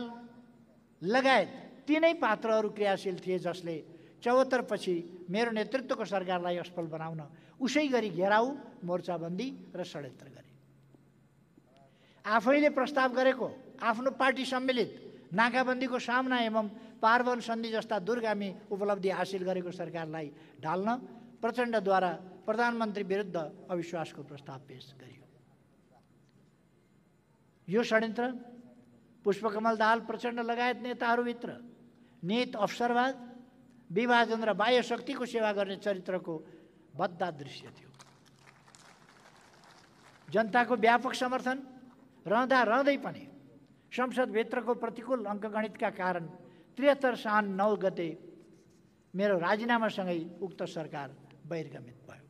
लगायत तीनै पात्रहरू क्रियाशील थिए, जसले 74 पछि मेरो नेतृत्वको सरकारलाई असफल बनाउन उसै गरी घेराउ, मोर्चाबन्दी र षड्यन्त्र गरे। आफैले प्रस्ताव गरेको आफ्नो पार्टी सम्मिलित नाकाबन्दीको सामना एवं पार्वन सन्धि जस्ता दूरगामी उपलब्धि हासिल गरेको सरकारलाई ढाल्न प्रचण्डद्वारा प्रधानमन्त्री विरुद्ध अविश्वासको प्रस्ताव पेश गरियो। यो षड्यन्त्र पुष्पकमल दाहाल प्रचण्ड लगायत नेताहरूभित्र निहित अवसरवाद, विभाजन र बाह्य शक्तिको सेवा गर्ने चरित्रको भद्दा दृश्य थियो। जनताको व्यापक समर्थन रहँदै पनि संसदभित्रको प्रतिकूल अङ्कगणितका कारण 73 साउन 9 गते मेरो राजीनामासँगै उक्त सरकार बहिर्गमित भयो।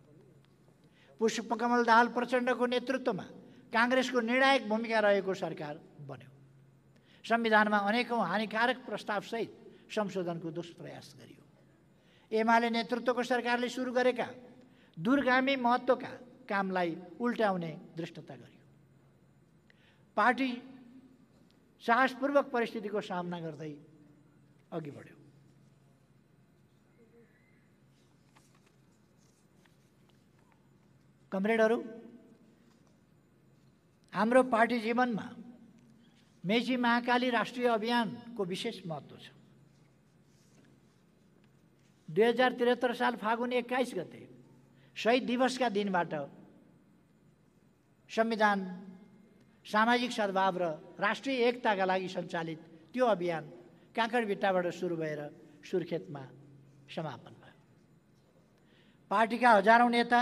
पुष्पकमल दाहाल प्रचण्डको नेतृत्वमा काङ्ग्रेसको निर्णायक भूमिका रहेको सरकार बन्यो। संविधानमा अनेकौं हानिकारक प्रस्तावसहित संशोधनको दुष्प्रयास गरियो। एमाले नेतृत्वको सरकारले सुरु गरेका दूरगामी महत्त्वका कामलाई उल्ट्याउने दृष्टता गरियो। पार्टी साहसपूर्वक परिस्थितिको सामना गर्दै अघि बढ्यो। कमरेडहरू, हाम्रो पार्टी जीवनमा मेची महाकाली राष्ट्रिय अभियानको विशेष महत्त्व छ। 2073 साल फागुन 21 गते शहीद दिवसका दिनबाट संविधान, सामाजिक सद्भाव र राष्ट्रिय एकताका लागि सञ्चालित त्यो अभियान काँकडभिट्टाबाट सुरु भएर सुर्खेतमा समापन भयो। पार्टीका हजारौं नेता,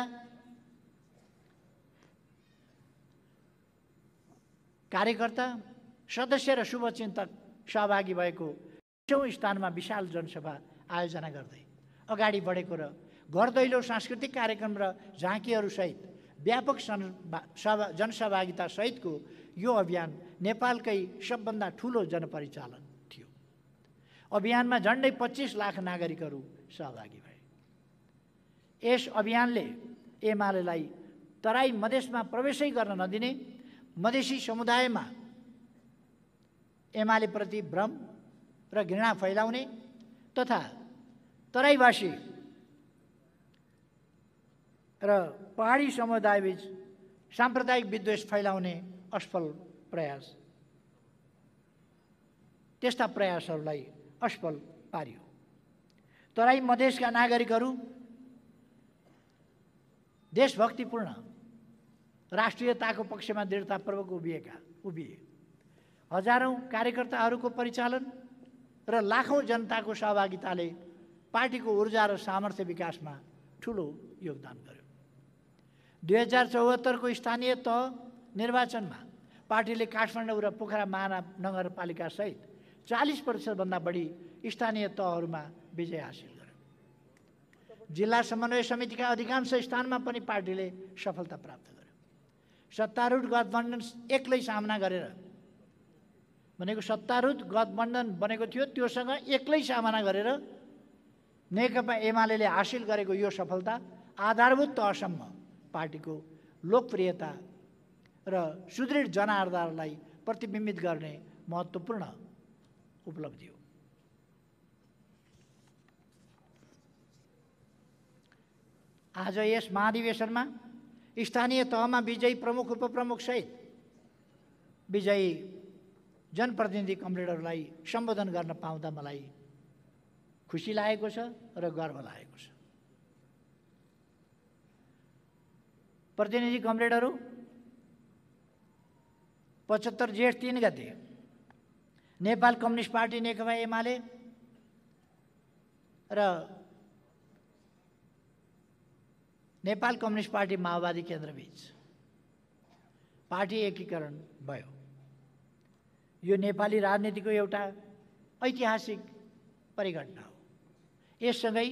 कार्यकर्ता, सदस्य र शुभचिन्तक सहभागी भएको 10औं स्थानमा विशाल जनसभा आयोजना गर्दै अगाडि बढेको र घरदैलो सांस्कृतिक कार्यक्रम र झाँकीहरूसहित व्यापक जनसहभागिता सहितको यो अभियान नेपालकै सबभन्दा ठुलो जनपरिचालन थियो। अभियानमा झन्डै 25 लाख नागरिकहरू सहभागी भए। यस अभियानले एमालेलाई तराई मधेसमा प्रवेशै गर्न नदिने, मधेसी समुदायमा एमालेप्रति भ्रम र घृणा फैलाउने तथा तराईवासी र पहाडी समुदायबीच साम्प्रदायिक विद्वेष फैलाउने असफल प्रयास, त्यस्ता प्रयासहरूलाई असफल पारियो। तराई मधेसका नागरिकहरू देशभक्तिपूर्ण राष्ट्रियताको पक्षमा दृढतापूर्वक उभिए। हजारौं कार्यकर्ताहरूको परिचालन र लाखौं जनताको सहभागिताले पार्टीको ऊर्जा र सामर्थ्य विकासमा ठुलो योगदान गर्यो। 2074 को स्थानीय तह निर्वाचनमा पार्टीले काठमाडौँ र पोखरा महानगरपालिका सहित 40% भन्दा बढी स्थानीय तहहरूमा विजय हासिल गर्यो। जिल्ला समन्वय समितिका अधिकांश स्थानमा पनि पार्टीले सफलता प्राप्त गर्यो। सत्तारूढ गठबन्धन एक्लै सामना गरेर भनेको सत्तारूढ गठबन्धन बनेको थियो, त्योसँग एक्लै सामना गरेर नेकपा एमालेले हासिल गरेको यो सफलता आधारभूत तहसम्म पार्टीको लोकप्रियता र सुदृढ जनआधारलाई प्रतिबिम्बित गर्ने महत्त्वपूर्ण उपलब्धि हो। आज यस महाधिवेशनमा स्थानीय तहमा विजयी प्रमुख उपप्रमुख सहित विजयी जनप्रतिनिधि कमरेडहरूलाई सम्बोधन गर्न पाउँदा मलाई खुसी लागेको छ र गर्व लागेको छ। प्रतिनिधि कमरेडहरू, 75 जेठ 3 गते नेपाल कम्युनिस्ट पार्टी नेकपा एमाले र नेपाल कम्युनिस्ट पार्टी माओवादी केन्द्रबीच पार्टी एकीकरण भयो। यो नेपाली राजनीतिको एउटा ऐतिहासिक परिघटना हो। यससँगै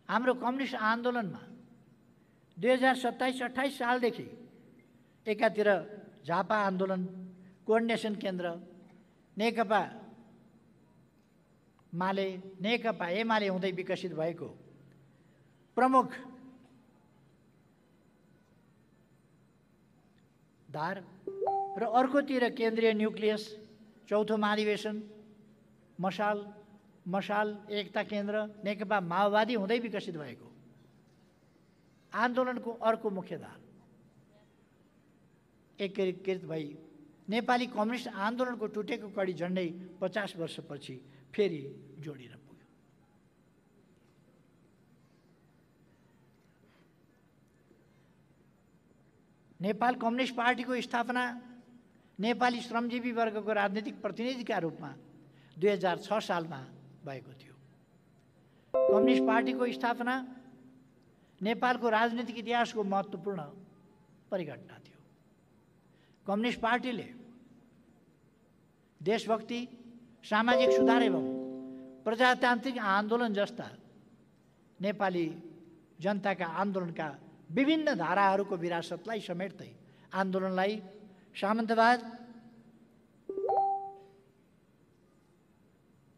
हाम्रो कम्युनिस्ट आन्दोलनमा 2027-28 सालदेखि एकातिर झापा आन्दोलन, कोअर्डिनेसन केन्द्र, नेकपा माले, नेकपा एमाले हुँदै विकसित भएको प्रमुख धार र अर्कोतिर केन्द्रीय न्युक्लियस, चौथो महाधिवेशन, मशाल मशाल, एकता केन्द्र, नेकपा माओवादी हुँदै विकसित भएको आन्दोलनको अर्को मुख्यधार एकीकृत भई नेपाली कम्युनिस्ट आन्दोलनको टुटेको कडी झन्डै 50 वर्षपछि फेरि जोडिन पुग्यो। नेपाल कम्युनिस्ट पार्टीको स्थापना नेपाली श्रमजीवी वर्गको राजनीतिक प्रतिनिधिका रूपमा 2006 सालमा भएको थियो। कम्युनिस्ट पार्टीको स्थापना नेपालको राजनीतिक इतिहासको महत्त्वपूर्ण परिघटना थियो। कम्युनिस्ट पार्टीले देशभक्ति, सामाजिक सुधार एवं प्रजातान्त्रिक आन्दोलन जस्ता नेपाली जनताका आन्दोलनका विभिन्न धाराहरूको विरासतलाई समेट्दै आन्दोलनलाई सामन्तवाद,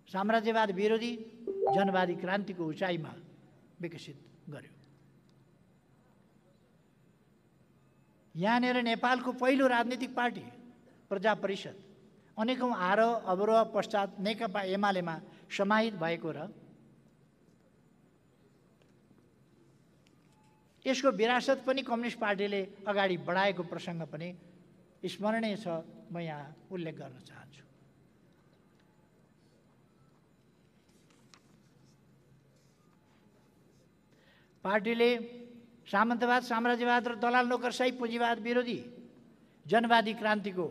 साम्राज्यवाद विरोधी जनवादी क्रान्तिको उचाइमा विकसित गर्यो। यहाँनिर नेपालको पहिलो राजनीतिक पार्टी प्रजा परिषद अनेकौं आरोह अवरोह पश्चात नेकपा एमालेमा समाहित भएको र यसको विरासत पनि कम्युनिस्ट पार्टीले अगाडि बढाएको प्रसङ्ग पनि स्मरणीय छ, म यहाँ उल्लेख गर्न चाहन्छु। पार्टीले सामन्तवाद, साम्राज्यवाद र दलाल नोकरशाही पुँजीवाद विरोधी जनवादी क्रान्तिको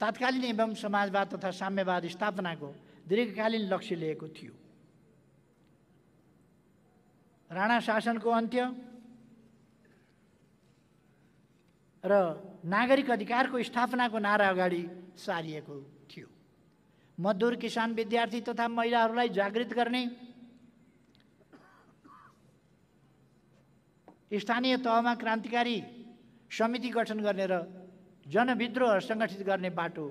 तात्कालीन एवं समाजवाद तथा साम्यवाद स्थापनाको दीर्घकालीन लक्ष्य लिएको थियो। राणा शासनको अन्त्य र नागरिक अधिकारको स्थापनाको नारा अगाडि सारिएको थियो। मजदुर, किसान, विद्यार्थी तथा महिलाहरूलाई जागृत गर्ने, स्थानीय तहमा क्रान्तिकारी समिति गठन गर्ने र जनविद्रोह सङ्गठित गर्ने बाटो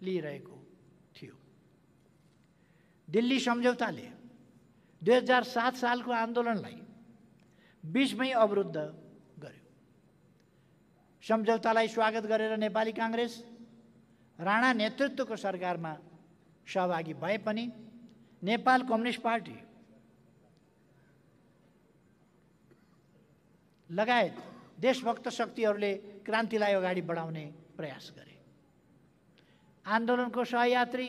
लिइरहेको थियो। दिल्ली सम्झौताले 2007 सालको आन्दोलनलाई बीचमै अवरुद्ध गर्यो। सम्झौतालाई स्वागत गरेर नेपाली काङ्ग्रेस राणा नेतृत्वको सरकारमा सहभागी भए पनि नेपाल कम्युनिस्ट पार्टी लगायत देशभक्त शक्तिहरूले क्रान्तिलाई अगाडि बढाउने प्रयास गरे। आन्दोलनको सहयात्री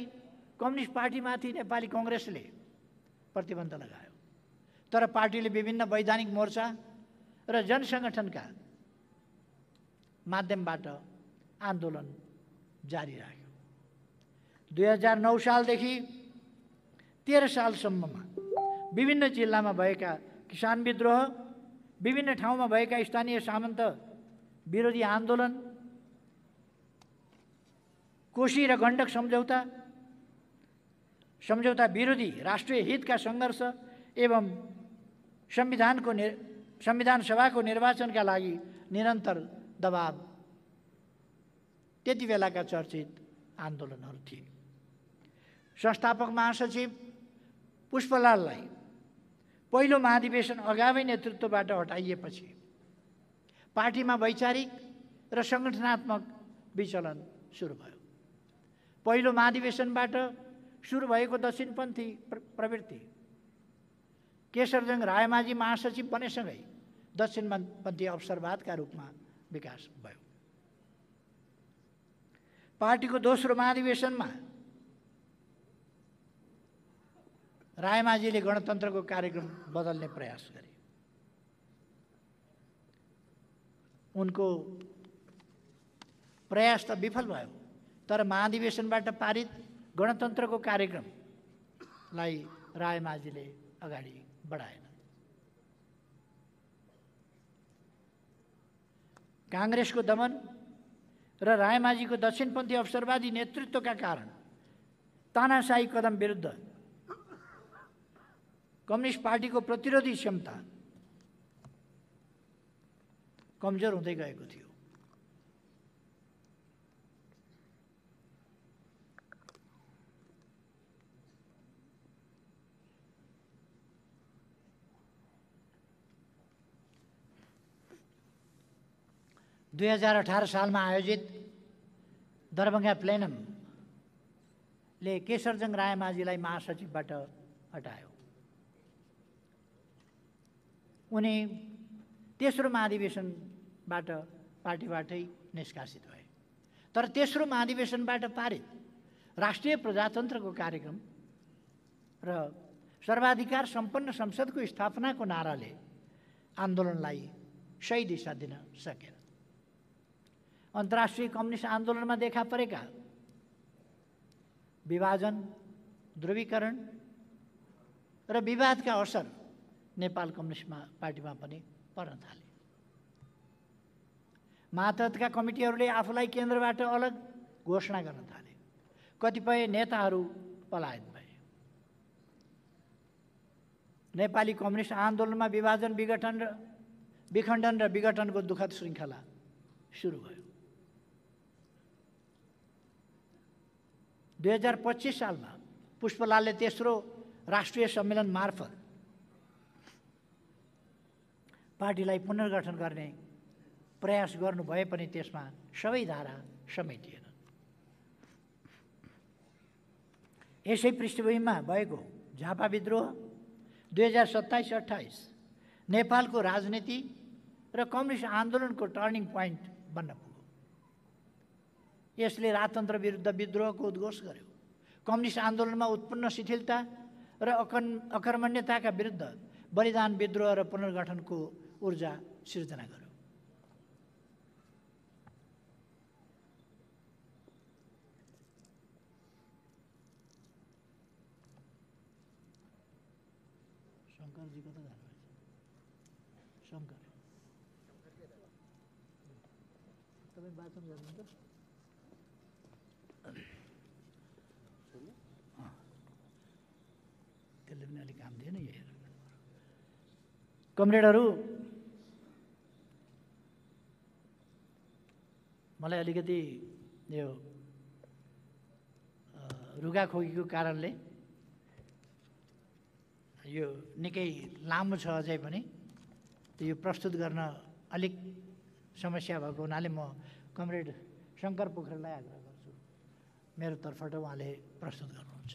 कम्युनिस्ट पार्टीमाथि नेपाली काङ्ग्रेसले प्रतिबन्ध लगायो, तर पार्टीले विभिन्न वैधानिक मोर्चा र जनसङ्गठनका माध्यमबाट आन्दोलन जारी राख्यो। 2009 सालदेखि 13 सालसम्ममा विभिन्न जिल्लामा भएका किसान विद्रोह, विभिन्न ठाउँमा भएका स्थानीय सामन्त विरोधी आन्दोलन, कोशी र गण्डक सम्झौता विरोधी राष्ट्रिय हितका सङ्घर्ष एवं संविधान सभाको निर्वाचनका लागि निरन्तर दबाव त्यति बेलाका चर्चित आन्दोलनहरू थिए। संस्थापक महासचिव पुष्पलाललाई पहिलो महाधिवेशन अगावै नेतृत्वबाट हटाइएपछि पार्टीमा वैचारिक र सङ्गठनात्मक विचलन सुरु भयो। पहिलो महाधिवेशनबाट सुरु भएको दक्षिणपन्थी प्रवृत्ति केशरजंग रायमाझी महासचिव बनेसँगै दक्षिणपन्थी अवसरवादका रूपमा विकास भयो। पार्टीको दोस्रो महाधिवेशनमा रायमाझीले गणतन्त्रको कार्यक्रम बदल्ने प्रयास गरे। उनको प्रयास त विफल भयो, तर महाधिवेशनबाट पारित गणतन्त्रको कार्यक्रमलाई रायमाझीले अगाडि बढाएन। काङ्ग्रेसको दमन र रायमाझीको दक्षिणपन्थी अवसरवादी नेतृत्वका कारण तानाशाही कदम विरुद्ध कम्युनिस्ट पार्टीको प्रतिरोधी क्षमता कमजोर हुँदै गएको थियो। दुई 2018 सालमा आयोजित दरभङ्गा प्लेनमले केशरजङ रायमाझीलाई महासचिवबाट हटायो। उनी तेस्रो महाधिवेशनबाट पार्टीबाटै निष्कासित भए। तर तेस्रो महाधिवेशनबाट पारित राष्ट्रिय प्रजातन्त्रको कार्यक्रम र सर्वाधिकार सम्पन्न संसदको स्थापनाको नाराले आन्दोलनलाई सही दिशा दिन सकेन। अन्तर्राष्ट्रिय कम्युनिस्ट आन्दोलनमा देखा परेका विभाजन, ध्रुवीकरण र विवादका असर नेपाल कम्युनिस्ट पार्टीमा पनि पर्न थाले। मातहतका कमिटीहरूले आफूलाई केन्द्रबाट अलग घोषणा गर्न थाले। कतिपय नेताहरू पलायन भए। नेपाली कम्युनिस्ट आन्दोलनमा विभाजन, विखण्डन र विघटनको दुःखद श्रृङ्खला सुरु भयो। 2025 सालमा पुष्पलालले तेस्रो राष्ट्रिय सम्मेलन मार्फत पार्टीलाई पुनर्गठन गर्ने प्रयास गर्नु भए पनि त्यसमा सबै धारा समेटिएन। यसै पृष्ठभूमिमा भएको झापा विद्रोह 2027-28 नेपालको राजनीति र कम्युनिस्ट आन्दोलनको टर्निङ पोइन्ट बन्न पुग्यो। यसले राजतन्त्र विरुद्ध विद्रोहको उद्घोष गर्यो। कम्युनिस्ट आन्दोलनमा उत्पन्न शिथिलता र अकर्मण्यताका विरुद्ध बलिदान, विद्रोह र पुनर्गठनको ऊर्जा सिर्जना गर्यो। शङ्करजी कता जानुभएछ? शङ्कर तपाईँ वाचन गर्नुहुन्छ? त्यसले पनि अलिक काम दिएन। यही कमरेडहरू, मलाई अलिकति यो रुगाखोकीको कारणले यो निकै लामो छ अझै पनि, यो प्रस्तुत गर्न अलिक समस्या भएको हुनाले म कमरेड शङ्कर पोखरेललाई आग्रह गर्छु मेरो तर्फबाट उहाँले प्रस्तुत गर्नुहुन्छ।